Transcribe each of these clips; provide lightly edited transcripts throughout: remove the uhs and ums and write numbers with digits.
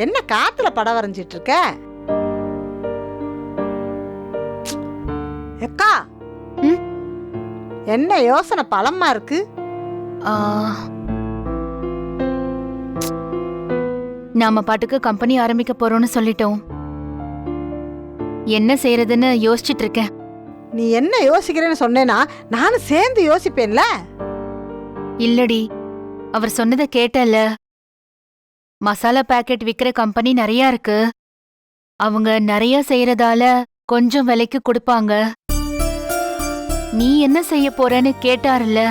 என்ன காத்துல படம் வரைஞ்சிட்டு இருக்க? அக்கா, என்ன யோசனை பலமா இருக்கு? நாம பாட்டுக்கு கம்பெனி ஆரம்பிக்க போறோம்னு சொல்லிட்டோம். என்ன செய்யறதுன்னு யோசிச்சுட்டு இருக்கேன். நீ என்ன யோசிக்கிறேன்னு சொன்னேனா நானும் சேர்ந்து யோசிப்பேன்ல. இல்லடி, அவர் சொன்னதை கேட்டல. மசாலா பாக்கெட் விக்கிற கம்பெனி நிறைய இருக்கு. அவங்க நிறைய செய்யறதால கொஞ்சம் விலைக்கு கொடுப்பாங்க. நீ என்ன செய்ய போறன்னு கேட்டாருல்ல.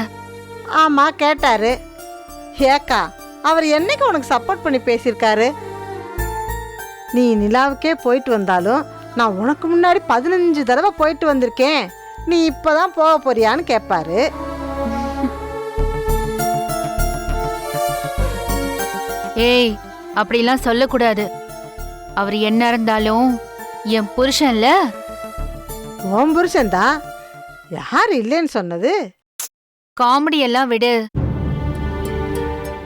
ஆமா கேட்டாரு. ஏக்கா, அவர் என்னைக்கு உனக்கு சப்போர்ட் பண்ணி பேசியிருக்காரு? நீ நிலாவுக்கே போயிட்டு வந்தாலும் நான் உனக்கு முன்னாடி 15 தடவை போயிட்டு வந்திருக்கேன், நீ இப்பதான் போக போறியான்னு கேட்பாரு. ஏய், அப்படிலாம் சொல்லக்கூடாது. அவர் என்ன இருந்தாலும் என் புருஷன்ல. உன் புருஷன்தான், யார் இல்லைன்னு சொன்னது? காமெடி எல்லாம் விடு.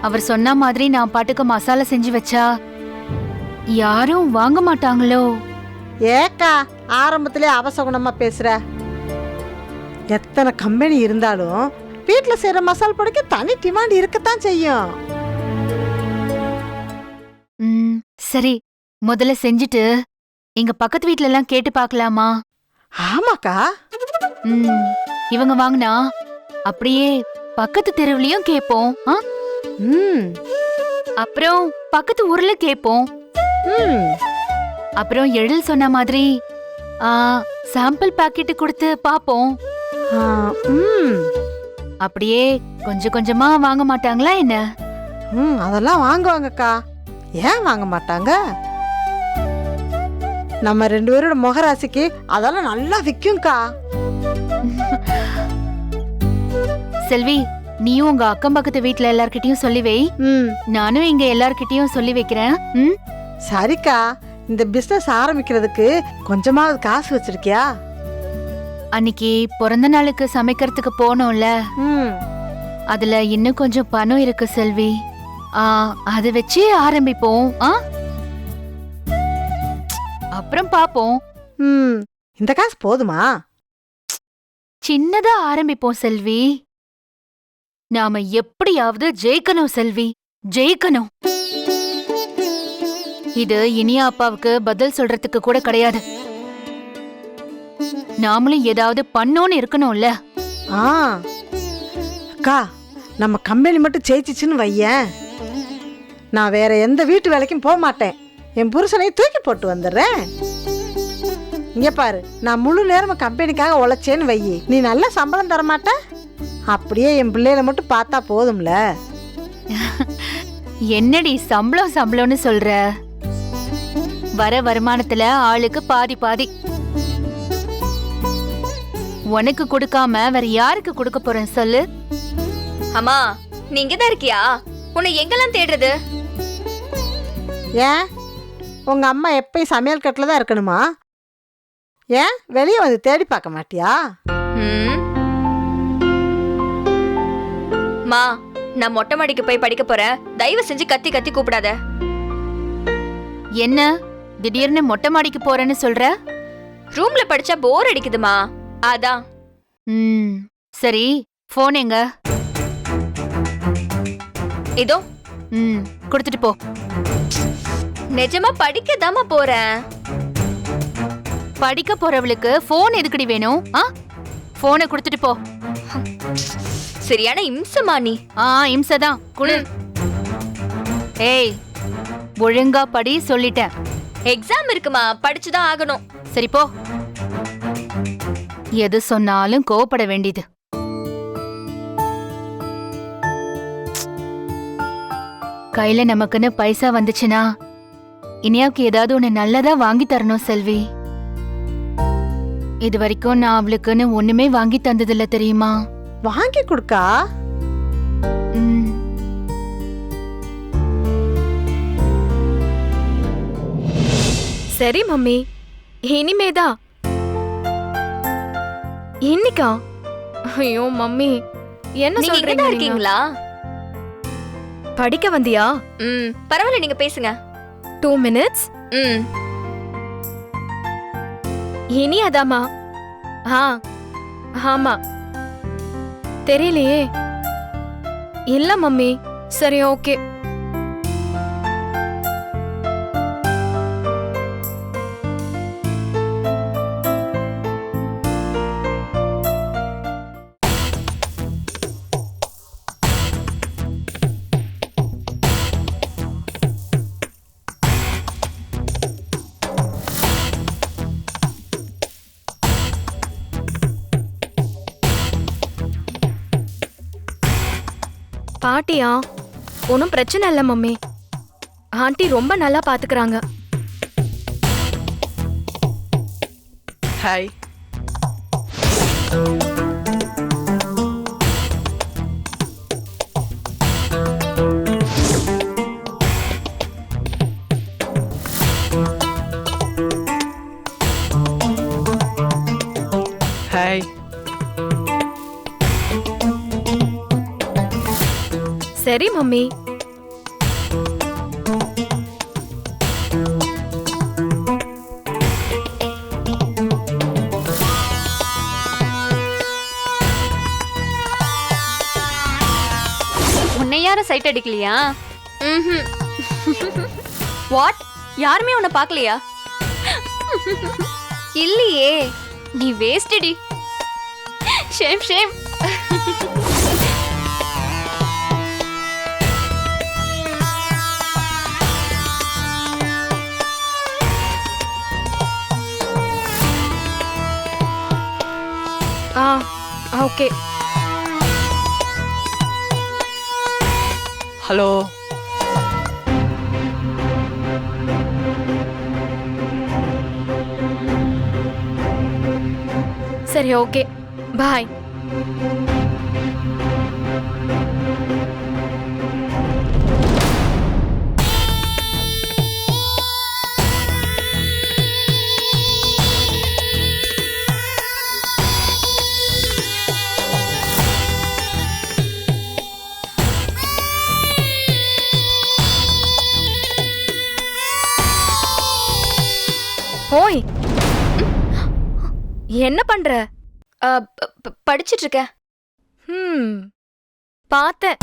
அவர் சொன்ன மாதிரி நான் பாட்டுக்கு மசாலா செஞ்சு வச்சா யாரும் வாங்க மாட்டாங்களோ? ஏக்கா, ஆரம்பத்திலே அவசகுணமா பேசுற. எத்தனை கம்பெனி இருந்தாலும் வீட்டுல செய்யற மசால் பொடிக்கு தனி டிமாண்ட் இருக்கத்தான் செய்யும். சரி, முதல்ல செஞ்சுட்டு எங்க பக்கத்து வீட்ல எல்லாம் கேட்டு பார்க்கலாமா? ஆமாக்கா. இவங்க வாங்கினா அப்படியே பக்கத்து தெருவுலயும் கேட்போம். அப்புறம் பக்கத்து ஊர்ல கேட்போம். அப்புறம் எழில் சொன்ன மாதிரி சாம்பிள் பாக்கெட் கொடுத்து பாப்போம். அப்படியே கொஞ்சம் கொஞ்சமா வாங்க மாட்டாங்களா என்ன? அதெல்லாம் வாங்குவாங்கக்கா. ஏன் வாங்க மாட்டாங்க? நம்ம 2 பேரோட முகராசிக்கு அதெல்லாம் நல்லா விக்கும்க்கா. செல்வி, நீயும் உங்க அக்கம் பக்கத்து வீட்ல எல்லார்கிட்டயும் சொல்லி வை. நானும் இங்க எல்லார்கிட்டயும் சொல்லி வைக்கிறேன். சரிக்கா. இந்த பிசினஸ் ஆரம்பிக்கிறதுக்கு கொஞ்சமாவது காசு வச்சிருக்கியா? அன்னைக்கு பிறந்த நாளுக்கு சமைக்கிறதுக்கு போனோம்ல, அதுல இன்னும் கொஞ்சம் பணம் இருக்கு செல்வி. அதை வச்சு ஆரம்பிப்போம். அப்புறம் பாப்போம். இந்த காசு போதுமா? சின்னதா ஆரம்பிப்போம் செல்வி. நாம எப்படியாவது ஜெயிக்கணும் செல்வி, ஜெயிக்கணும். இது இனியா அப்பாவுக்கு பதில் சொல்றதுக்கு கூட கிடையாது. நாமளும் ஏதாவது பண்ணோன்னு இருக்கணும்ல. அக்கா, நம்ம கம்பெனி மட்டும் ஜெயிச்சிச்சுன்னு வையேன், நான் வேற எந்த வீட்டு வேலைக்கும் போக மாட்டேன். என் புருஷனை தூக்கி போட்டு வந்துடுறேன். இங்க பாரு, நான் முழு நேரம் கம்பெனிக்காக உழைச்சேன்னு வையி, நீ நல்ல சம்பளம் தர மாட்ட. அப்படியே என் பிள்ளைகளை மட்டும் பார்த்தா போதும்ல. என்னடி சம்பளம் சம்பளம்னு சொல்ற? வர வருமானத்துல ஆளுக்கு பாதி பாதி. உனக்கு கொடுக்காம வேற யாருக்கு கொடுக்க போறேன் சொல்லு? அம்மா, நீ இங்கதான் இருக்கியா? உன்னை எங்கெல்லாம் தேடுறது? ஏன், உங்க அம்மா எப்பயும் சமையல் கட்டில தான் இருக்கணுமா? ஏன் வெளியே வந்து தேடி பார்க்க மாட்டியா? மா, நான் மொட்டை மாடிக்கு போய் படிக்க போறேன். தயவு செஞ்சு கத்தி கத்தி கூப்பிடாத. என்ன திடீர்னு மொட்டை மாடிக்கு போறேன்னு சொல்ற? ரூம்ல படிச்சா போர் அடிக்குதுமா, அதான். சரி, போன் எங்க? இதோ. கொடுத்துட்டு போ. நிஜமா படிக்கதாமா போறேன். படிக்க போறவளுக்கு போன் எதுக்குடி வேணும்? போனை கொடுத்துட்டு போ. சரியான இம்சமா நீ. இம்சதான், குடு. ஏய், ஒழுங்கா படி சொல்லிட்டேன். எக்ஸாம் இருக்குமா, படிச்சுதான் ஆகணும். சரி போ. எது சொன்னாலும் கோவப்பட வேண்டியது. கையில நமக்குன்னு பைசா வந்துச்சுன்னா இனியாவுக்கு ஏதாவது ஒண்ணு நல்லதா வாங்கி தரணும் செல்வி. இது வரைக்கும் நான் அவளுக்குன்னு ஒண்ணுமே வாங்கி தந்ததில்ல தெரியுமா? வாங்கி கொடுக்கா. சரி மம்மி, இனிமேதான். இன்னைக்கா? ஐயோ மம்மி, என்ன சொல்றீங்க? இருக்கீங்களா? படிக்க வந்தியா? பரவாயில்ல, நீங்க பேசுங்க. 2 minutes. ம் இனி அதாம்மா? ஆ ஆமா. தெரியலையே. இல்ல மம்மி. சரி, ஓகே. பாட்டியா? ஒன்றும் பிரச்சனை இல்லை மம்மி. ஆண்டி ரொம்ப நல்லா பாத்துக்கறாங்க. ஹாய். ஹாய். சரி மம்மி. உன்னை யாரும் சைட் அடிக்கலையா? வாட்? யாருமே உன்னை பார்க்கலையா? இல்லையே, நீ வேஸ்டடி. Shame shame. Ah okay. Hello. சரி, ஓகே. பாய். ஓய், என்ன பண்ற? படிச்சிட்டு இருக்க. பார்த்தேன்.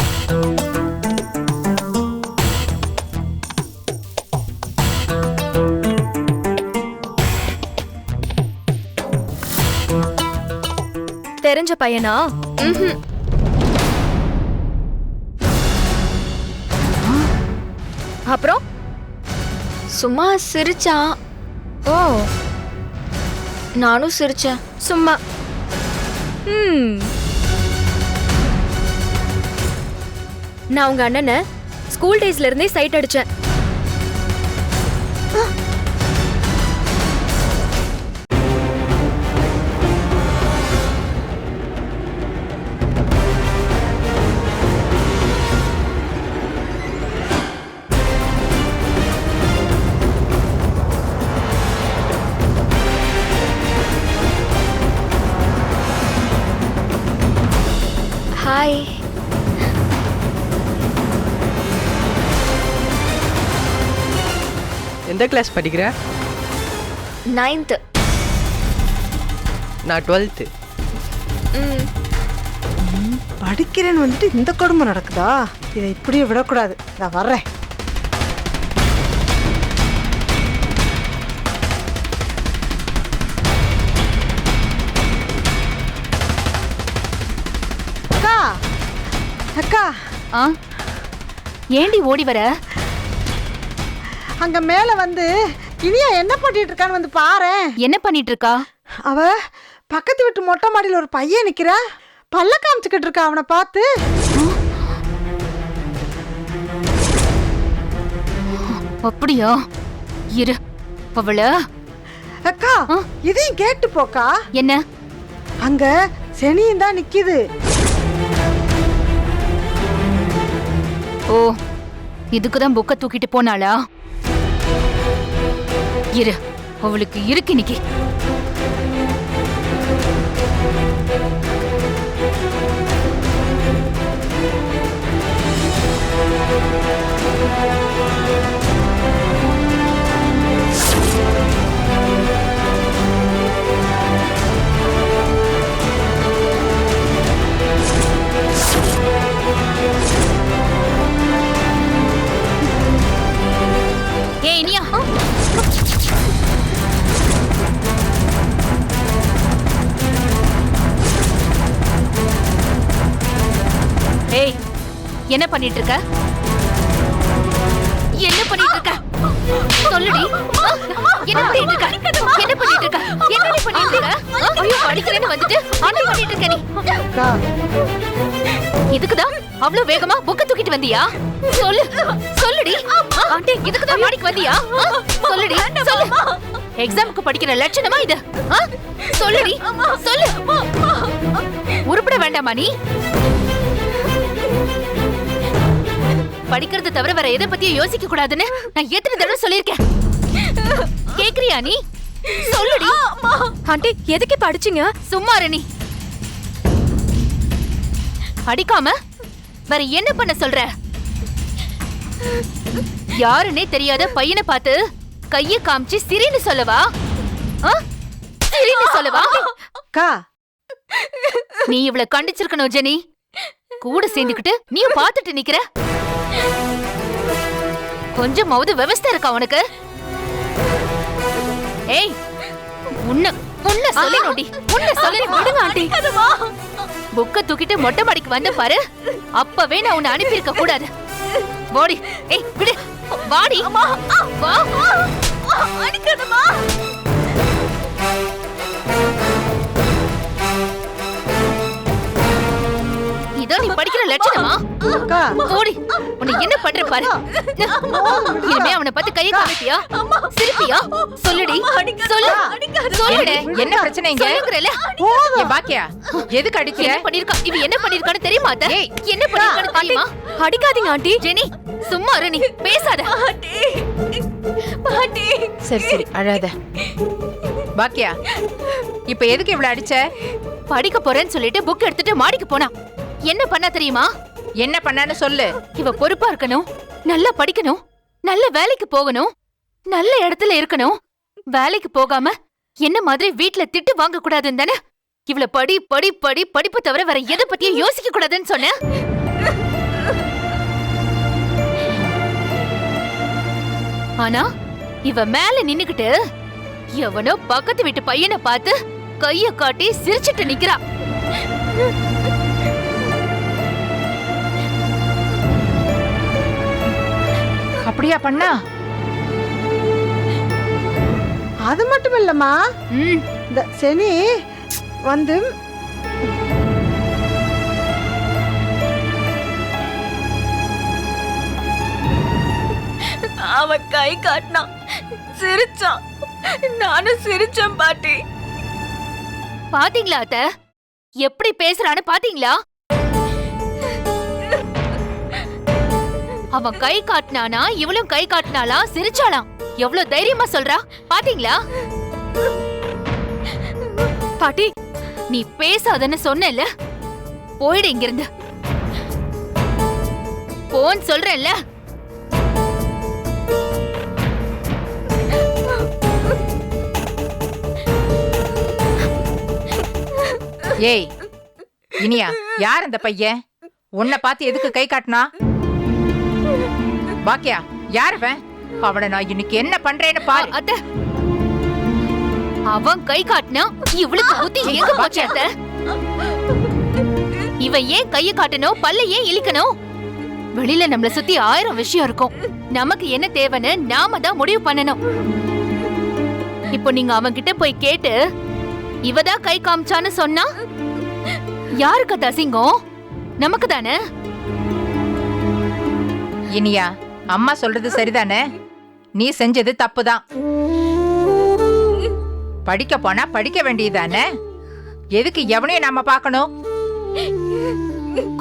தெரிஞ்ச பையனா? அப்புறம் சும்மா சிரிச்சான். ஓ, நானும் சிரிச்சேன். சும்மா. நான் உங்க அண்ணனை ஸ்கூல் டேஸ்ல இருந்தே சைட் அடிச்சேன். ஹாய். எந்த கிளாஸ் படிக்கிற? 9th. நான் 12th. படிக்கிறேன்னு வந்துட்டு இந்த கொடுமை நடக்குதா? இதை இப்படியே விடக்கூடாது. நான் வர்றேன். அக்கா, அக்கா, ஆ ஏண்டி ஓடி வர? அங்க மேல வந்து இனியா என்ன பண்ணிட்டு இருக்கான்னு வந்து பாரு. என்ன பண்ணிட்டு இருக்கா? அவ பக்கத்து வீட்டு மொட்டை மாடியில் ஒரு பையன் நிக்கிறா. பல்ல காமிச்சுக்கிட்டு இருக்கா. அவனை பார்த்து. அப்படியா? இரு, அவள. அக்கா, இதையும் கேட்டு போக்கா. என்ன? அங்க செனியும் தான் நிக்குது. ஓ, இதுக்குதான் புக்க தூக்கிட்டு போனாளா? இரு, அவளுக்கு இருக்கு இன்னைக்கு. என்ன பண்ணிட்டு இருக்க? என்ன பண்ணிட்டு இருக்க? சொல்லுடி. என்ன பண்ணிட்டு இருக்க? என்ன பண்ணிட்டு இருக்க? என்னடி பண்ணிட்டு இருக்க? ஐயோ படிக்கிறேன்னு வந்துட்டு என்ன பண்ணிட்டு இருக்க நீ? அக்கா இதுக்குதான் அவ்வளவு வேகமா புக்க தூக்கிட்டு வந்தியா? சொல்லு சொல்லுடி. ஆண்டி இதுக்குதான் மாடிக்கு வந்தியா? சொல்லுடி சொல்லு. எக்ஸாமுக்கு படிக்கிற லட்சணமா இது? சொல்லுடி சொல்லு. உருப்பட வேண்டாமா நீ? படிக்கிறது தவிர வேற எதை பத்தியும் யோசிக்க கூடாதுன்னு நான் எத்தனை தடவை சொல்லிருக்கேன். கேக்குறியா நீ? சொல்லுடி. ஆண்டி எதுக்கு படிச்சீங்க? சும்மா இரு நீ. படிக்காம வேற என்ன பண்ண சொல்ற? யாருன்னே தெரியாத பையனை பார்த்து கைய காமிச்சு சிரின்னு சொல்லவா? சிரின்னு சொல்லவா? அக்கா நீ இவளை கண்டிச்சிருக்கணும் ஜெனி. கூட சேர்ந்துக்கிட்டு நீயும் பார்த்துட்டு நிக்கிற. கொஞ்சமாவது விவஸ்தை இருக்கா உனக்கு? ஏய் உன்ன சொல்லி நோடி. உன்ன சொல்லி விடுங்க ஆண்டி. புக்க தூக்கிட்டு மொட்டை மாடிக்கு வந்த பாரு, அப்பவே நான் உன்னை அனுப்பி இருக்க கூடாது. போடி. ஏய் விடு. வாடி. வா. அடிக்கணுமா? இதோ நீ படிக்கிற லட்சணமா? அக்கா போடி. உன்னை என்ன பண்ற பாரு. இனிமே அவனை பத்தி கையை காமிப்பியா? சிரிப்பியா? சொல்லுடி. சொல்லு. சொல்லுடே. என்ன பிரச்சனை இங்க? சொல்லுங்கறல. ஏ பாக்கியா, எதுக்கு அடிக்கிற? என்ன பண்ணிருக்கா? இவ என்ன பண்ணிருக்கான்னு தெரியுமா அத்தை? என்ன பண்ணிருக்கான்னு தெரியுமா? அடிக்காதீங்க ஆண்டி. ஜெனி சும்மா இரு நீ. பேசாத. பாட்டி சரி சரி அழாத. பாக்கியா, இப்ப எதுக்கு இவ்வளவு அடிச்ச? படிக்க போறேன்னு சொல்லிட்டு புக் எடுத்துட்டு மாடிக்கு போனா. என்ன பண்ணா தெரியுமா? என்ன பண்ணான்னு சொல்லு. இவ பொறுப்பா இருக்கணும், நல்லா படிக்கணும், நல்ல வேலைக்கு போகணும், நல்ல இடத்துல இருக்கணும். வேலைக்கு போகாம என்ன மாதிரி வீட்ல திட்டு வாங்க கூடாதுன்னு தானே இவள படி படி படி படிப்பு தவிர வேற எதை பத்தியும் யோசிக்க கூடாதுன்னு சொன்னேன். ஆனா இவ மேல நின்னுகிட்டு எவனோ பக்கத்து வீட்டு பையனை பார்த்து கைய காட்டி சிரிச்சிட்டு நிக்கிறா. அப்படியா பண்ணா? அது மட்டும் இல்லம்மா, இந்த சனி வந்து அவ கை காட்டினான், சிரிச்சான், நானும் சிரிச்சேன் பாட்டி. பாத்தீங்களா அத்த எப்படி பேசுறான்னு? பாத்தீங்களா? அவன் கை காட்டினானா, இவளும் கை காட்டினாளா, சிரிச்சாளாம். எவ்வளவு தைரியமா சொல்றா பாத்தீங்களா? பாட்டி நீ பேசாதன்னு சொன்னேல்ல, போயிடு இங்கிருந்து. போன்னு சொல்றேன்ல. ஏய் இனியா, யார் அந்த பையன்? உன்னை பார்த்து எதுக்கு கை காட்டினா? பாக்கியா, யார் அவன்? அவனை நான் இன்னைக்கு என்ன பண்றேன்னு பாரு. அத்த அவன் கை காட்டினா இவளுக்கு புத்தி எங்க போச்சு அத்த? இவன் ஏன் கைய காட்டணும், பல்ல ஏன் இழிக்கணும்? வெளியில நம்மள சுத்தி 1000 விஷயம் இருக்கும். நமக்கு என்ன தேவைன்னு நாம தான் முடிவு பண்ணணும். இப்போ நீங்க அவன் கிட்ட போய் கேட்டு இவதான் கை காமிச்சான்னு சொன்னா யாருக்கு தசிங்கம்? நமக்கு தானே. இனியா, அம்மா சொல்றது சரிதானே? நீ செஞ்சது தப்புதான். படிக்க போனா படிக்க வேண்டியதானே? எதுக்கு எவனையும் நாம பார்க்கணும்?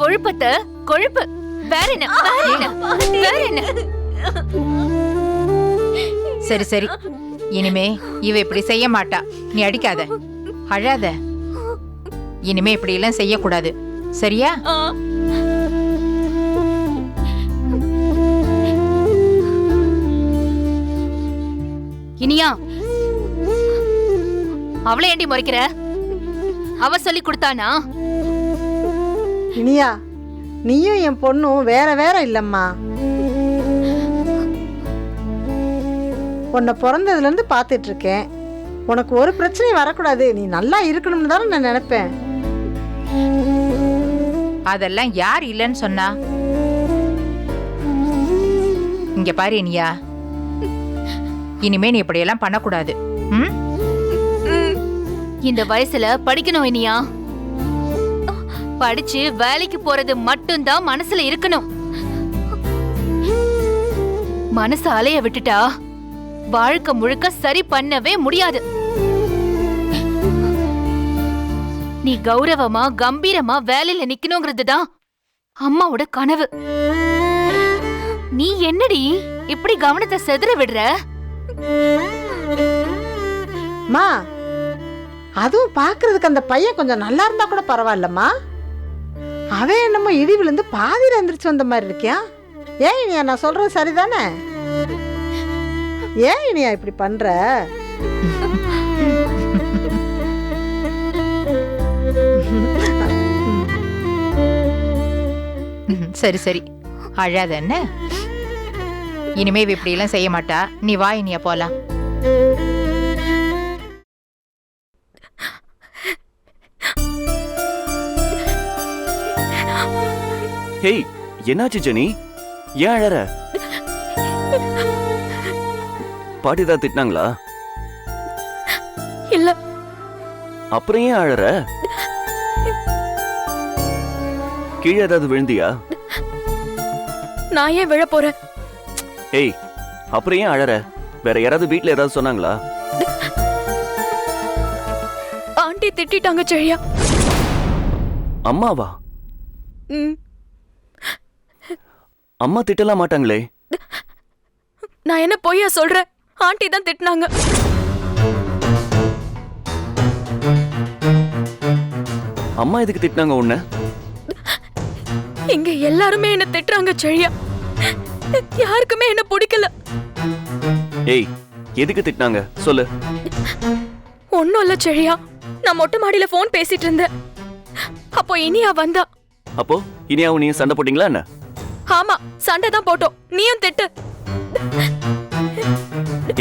கொழுப்பத்த கொழுப்பு. வேற என்ன? வேற என்ன? வேற என்ன? சரி சரி, இனிமே இவ இப்படி செய்ய மாட்டா. நீ அடிக்காத, அழாத. இனிமே இப்படி எல்லாம் செய்யக்கூடாது, சரியா? இனியா, அவளை ஏண்டி முறைக்கிற? அவ சொல்லி கொடுத்தானா? இனியா, நீயும் என் பொண்ணும் வேற வேற இல்லம்மா. உன்னை பிறந்ததுல இருந்து பார்த்துட்டு இருக்கேன். உனக்கு ஒரு பிரச்சனையும் வரக்கூடாது, நீ நல்லா இருக்கணும்னு தானே நான் நினைப்பேன். அதெல்லாம் யார் இல்லைன்னு சொன்னா? இங்க பாரு இனியா, இனிமே நீ இப்படியெல்லாம் பண்ணக்கூடாது. ம்? இந்த வயசுல படிக்கணும் இனியா. படிச்சு வேலைக்கு போறது மட்டும்தான் மனசுல இருக்கணும். மனசு அலைய விட்டுட்டா வாழ்க்கை முழுக்க சரி பண்ணவே முடியாது. நீ கௌரவமா கம்பீரமா வேலையில நிக்கணுங்கிறது தான் அம்மாவோட கனவு. நீ என்னடி இப்படி கவனத்தை செதற விடுற? மா, அதுவும் பாக்குறதுக்கு அந்த பையன் கொஞ்சம் நல்லா இருந்தா கூட பரவாயில்லம்மா. அவன் என்னமோ இடி விழுந்து பாதியில எந்திரிச்சு வந்த மாதிரி இருக்கியா? ஏன் இனியா, நான் சொல்றது சரிதானே? ஏன் இனியா இப்படி பண்ற? சரி சரி, அழாத என்ன. இனிமே இவ இப்படியெல்லாம் செய்ய மாட்டா. நீ வா இனியா, போலாம். ஹேய், என்னாச்சு ஜெனி? ஏன் அழற? பாட்டி தான் திட்டினாங்களா? இல்ல. அப்புறம் ஏன் அழற? கீழே ஏதாவது விழுந்தியா? நான் ஏன் விழ போறேன்? ஏய், அப்புறம் ஏன் அழற? வேற யாராவது வீட்ல ஏதாவது சொன்னாங்களா? ஆண்டி திட்டிட்டாங்க செழியா. அம்மாவா? ம். அம்மா திட்டலாம் மாட்டாங்களே. நான் என்ன பொய்யா சொல்றேன்? ஆண்டி தான் திட்டினாங்க. அம்மா எதுக்கு திட்டினாங்க உன்ன? இங்க எல்லாருமே என்ன திட்டுறாங்க செழியா. யாருக்குமே என்ன பிடிக்கல. ஏய், எதுக்கு திட்டினாங்க சொல்லு. ஒண்ணும் இல்ல செழியா, நான் மொட்டை மாடியில போன் பேசிட்டு இருந்தேன். அப்போ இனியா வந்தா. அப்போ இனியாவும் நீ சண்டை போட்டீங்களா என்ன? ஆமா, சண்டை தான் போட்டோம். நீயும் திட்டு.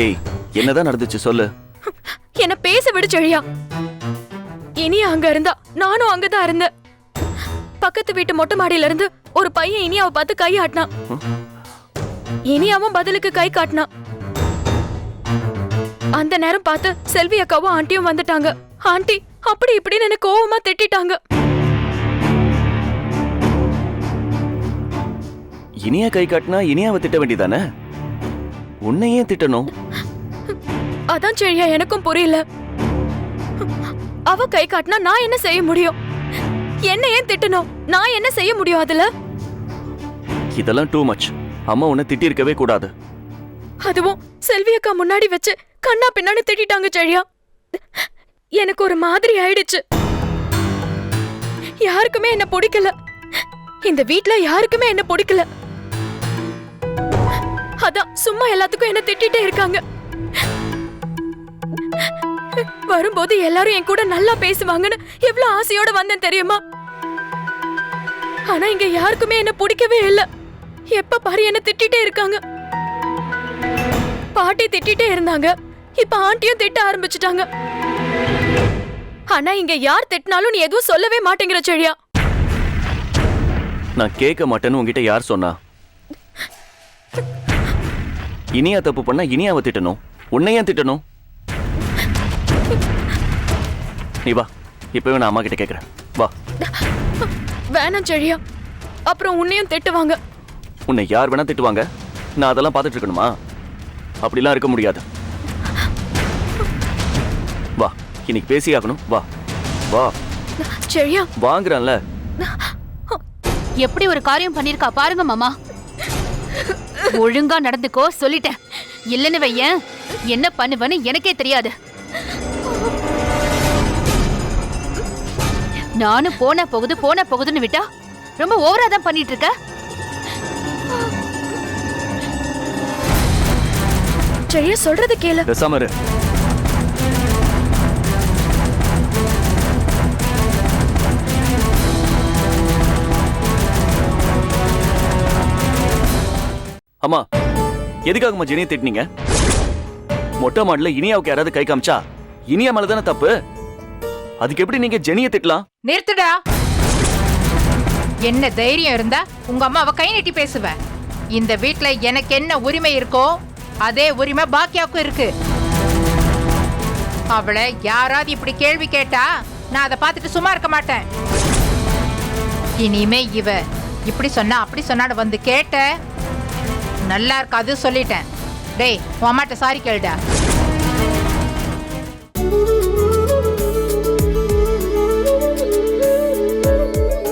ஏய், என்னதான் நடந்துச்சு சொல்லு. என்ன பேச விடு செழியா. இனியா அங்க இருந்தா, நானும் அங்கதான் இருந்தேன். பக்கத்து வீட்டு மொட்டை மாடியில இருந்து ஒரு பையன் இனியாவை பார்த்து கை ஆட்டினான். இனியாவும் பதிலுக்கு கை காட்டினான். அந்த நேரம் பார்த்து செல்வி அக்காவும் ஆண்டியும் வந்துட்டாங்க. ஆண்டி அப்படி இப்படின்னு எனக்கு கோவமா திட்டிட்டாங்க. இனியா கை காட்டினா இனியாவை திட்ட வேண்டியதானே? உன்னை ஏன் திட்டணும்? அதான் செழியா எனக்கும் புரியல. அவ கை காட்டினா நான் என்ன செய்ய முடியும்? என்ன ஏன் திட்டணும்? நான் என்ன செய்ய முடியும் அதுல? இதெல்லாம் டூ மச். அம்மா உன்னை திட்டி இருக்கவே கூடாது. அதுவும் செல்வி அக்கா முன்னாடி வச்சு கண்ணா பின்னாடி திட்டிட்டாங்க செழியா. எனக்கு ஒரு மாதிரி ஆயிடுச்சு. யாருக்குமே என்ன பிடிக்கல. இந்த வீட்ல யாருக்குமே என்ன பிடிக்கல. அதான் சும்மா எல்லாத்துக்கும் என்ன திட்டிட்டே இருக்காங்க. வரும்போது எல்லாரும் என் கூட நல்லா பேசுவாங்கன்னு எவ்வளவு ஆசையோட வந்தேன் தெரியுமா? ஆனா இங்க யாருக்குமே என்ன பிடிக்கவே இல்ல. எப்ப பாரு என்ன திட்டிட்டே இருக்காங்க. பாட்டி திட்டிட்டே இருந்தாங்க, இப்ப ஆண்டியும் திட்ட ஆரம்பிச்சுட்டாங்க. ஆனா இங்க யார் திட்டினாலும் நீ எதுவும் சொல்லவே மாட்டேங்கிற செழியா. நான் கேட்க மாட்டேன்னு உங்ககிட்ட யார் சொன்னா? இனியா தப்பு பண்ணா இனியாவை திட்டணும், உன்னை ஏன் திட்டணும்? நீ வா, இப்பவே நான் அம்மா கிட்ட கேக்குறேன். வா. வேணாம் செழியா, அப்புறம் உன்னையும் திட்டுவாங்க. உன்னை யார் வேணா திட்டுவாங்க, நான் அதெல்லாம் பார்த்துட்டு இருக்கணுமா? அப்படிலாம் இருக்க முடியாது. வா, இன்னைக்கு பேசி ஆகணும். வா வா செழியா. வாங்குறான்ல. எப்படி ஒரு காரியம் பண்ணிருக்கா பாருங்க மாமா. ஒழுங்கா நடந்துக்கோ சொல்லிட்டேன். இல்லன்னு வையேன், என்ன பண்ணுவேன்னு எனக்கே தெரியாது. நானும் போன போகுதுன்னு விட்டா ரொம்ப ஓவரா தான் பண்ணிட்டு இருக்க. செழியா சொல்றது கேளு. பேசாம இரு. அம்மா, எதுக்காகம்மா ஜெனியை திட்டினீங்க? மொட்டை மாடல இனியாவுக்கு யாராவது கை காமிச்சா இனியா மேல தானே தப்பு. அதுக்கு எப்படி நீங்க ஜெனியை திட்டலாம்? நிறுத்துடா. என்ன தைரியம் இருந்தா உங்க அம்மாவை கை நீட்டி பேசுவ? இந்த வீட்ல எனக்கு என்ன உரிமை இருக்கோ அதே உரிமை பாக்கியாவுக்கும் இருக்கு. அவளை யாராவது இப்படி கேள்வி கேட்டா நான் அதை பார்த்துட்டு சும்மா இருக்க மாட்டேன். இனிமே இவ இப்படி சொன்னா அப்படி சொன்னான்னு வந்து கேட்ட நல்லா இருக்காது சொல்லிட்டேன். டேய் உன் அம்மாட்ட சாரி கேளுடா.